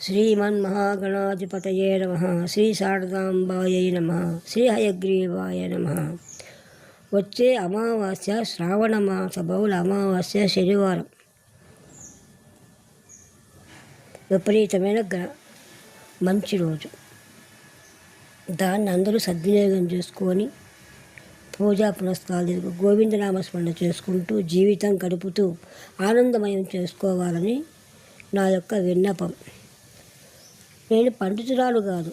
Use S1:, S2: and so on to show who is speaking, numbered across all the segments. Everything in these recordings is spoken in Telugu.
S1: శ్రీమన్మహాగణాధిపతయే నమః. శ్రీ శారదాంబాయై నమః. శ్రీ హయగ్రీవాయ నమః. వచ్చే అమావాస్య శ్రావణ మాస బహుళ అమావాస్య శనివారం. విపరీతమైన మంచి రోజు. దాన్ని అందరూ సద్వినియోగం చేసుకొని పూజా పునస్కారాలు గోవిందనామస్మరణ చేసుకుంటూ జీవితం గడుపుతూ ఆనందమయం చేసుకోవాలని నా యొక్క విన్నపం. నేను పండితురాలు కాదు,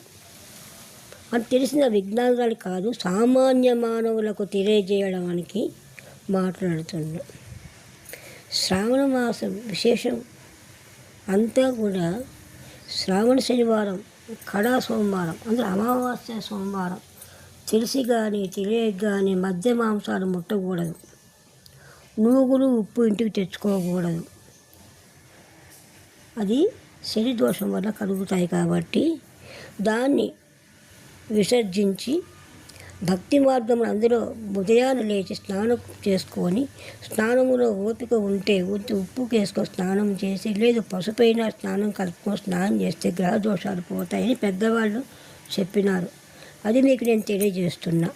S1: అని తెలిసిన విజ్ఞానాలు కాదు, సామాన్య మానవులకు తెలియజేయడానికి మాట్లాడుతున్నా. శ్రావణ మాసం విశేషం అంతా కూడా శ్రావణ శనివారం, కడా సోమవారం, అందులో అమావాస్య సోమవారం. తెలిసి కానీ తెలియక కానీ మధ్య మాంసాలు ముట్టకూడదు. నూగులు ఉప్పు ఇంటికి తెచ్చుకోకూడదు. అది శని దోషం వల్ల కలుగుతాయి కాబట్టి దాన్ని విసర్జించి భక్తి మార్గం అందులో ఉదయాన్నే లేచి స్నానం చేసుకొని, స్నానములో ఓపిక ఉంటే ఉప్పు వేసుకొని స్నానం చేసి, లేదు పసుపైన స్నానం కలుపుకొని స్నానం చేస్తే గ్రహ దోషాలు పోతాయని పెద్దవాళ్ళు చెప్పినారు. అది మీకు నేను తెలియజేస్తున్నా.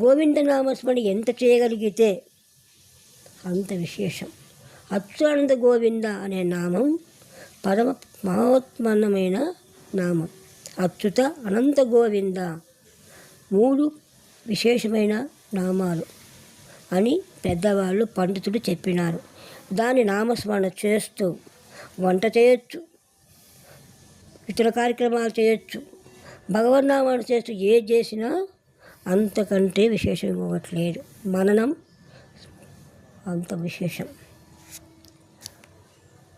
S1: గోవిందనామస్మరణ ఎంత చేయగలిగితే అంత విశేషం. అచ్యుతానంద గోవింద అనే నామం పరమ మహోత్మన్నమైన నామం. అచ్యుత అనంత గోవింద 3 విశేషమైన నామాలు అని పెద్దవాళ్ళు పండితులు చెప్పినారు. దాన్ని నామస్మరణ చేస్తూ వంట చేయొచ్చు, ఇతర కార్యక్రమాలు చేయొచ్చు, భగవన్నామాన్ని చేస్తూ ఏది చేసినా అంతకంటే విశేషం ఇవ్వట్లేదు. మననం అంత విశేషం.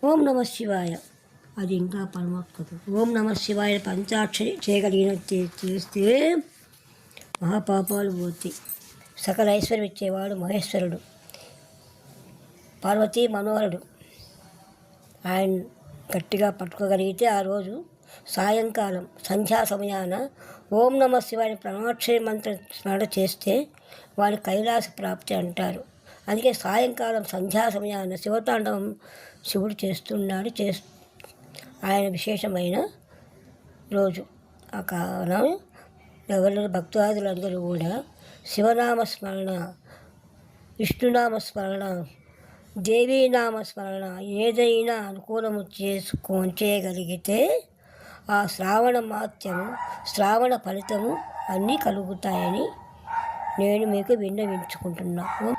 S1: ఓం నమ శివాయ అది ఇంకా పరమోత్కృతం. ఓం నమ శివాయ పంచాక్షరి చేయగలిగిన చేస్తే మహాపాపాలు పోతాయి. సకల ఐశ్వర్యం ఇచ్చేవాడు మహేశ్వరుడు, పార్వతీ మనోహరుడు. ఆయన గట్టిగా పట్టుకోగలిగితే ఆ రోజు సాయంకాలం సంధ్యా సమయాన ఓం నమ శివాయ ప్రణవాక్షరి మంత్రం స్మరణ చేస్తే వాడి కైలాస ప్రాప్తి అంటారు. అందుకే సాయంకాలం సంధ్యా సమయాన శివతాండవం శివుడు చేస్తున్నాడు. ఆయన విశేషమైన రోజు. ఆ కారణం ఎవరు భక్తాదులందరూ కూడా శివనామస్మరణ, విష్ణునామస్మరణ, దేవీనామస్మరణ ఏదైనా అనుకూలము చేయగలిగితే ఆ శ్రావణ మాత్యము, శ్రావణ ఫలితము అన్నీ కలుగుతాయని నేను మీకు విన్నవించుకుంటున్నాను.